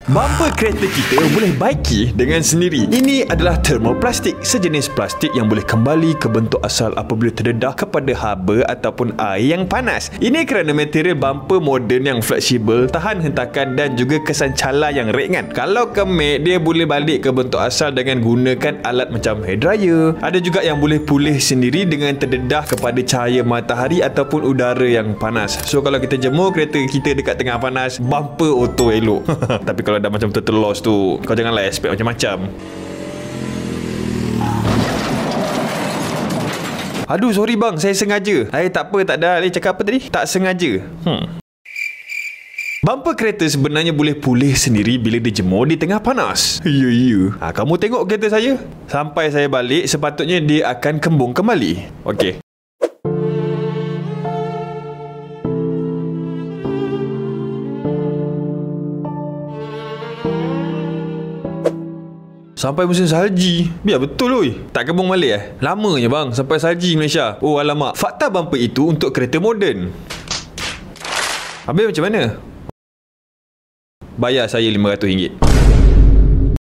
Bumper kereta kita boleh baiki dengan sendiri. Ini adalah termoplastik, sejenis plastik yang boleh kembali ke bentuk asal apabila terdedah kepada haba ataupun air yang panas. Ini kerana material bumper moden yang fleksibel, tahan hentakan dan juga kesan cala yang ringan. Kalau kemek, dia boleh balik ke bentuk asal dengan gunakan alat macam hair dryer. Ada juga yang boleh pulih sendiri dengan terdedah kepada cahaya matahari ataupun udara yang panas. So kalau kita jemur kereta kita dekat tengah panas, bumper auto elok. Tapi kalau dah macam terlos tu, kau janganlah expect macam-macam. Aduh, sorry bang, saya sengaja. Tak apa, tak ada. Cakap apa tadi? Tak sengaja. Bumper kereta sebenarnya boleh pulih sendiri bila dijemur di tengah panas. Ya. Kamu tengok kereta saya. Sampai saya balik, sepatutnya dia akan kembung kembali. Okey. Sampai musim salji. Biar betul oi. Tak kembung balik Lamanya bang sampai salji Malaysia. Oh alamak. Fakta bumper itu untuk kereta moden. Habis macam mana? Bayar saya RM500.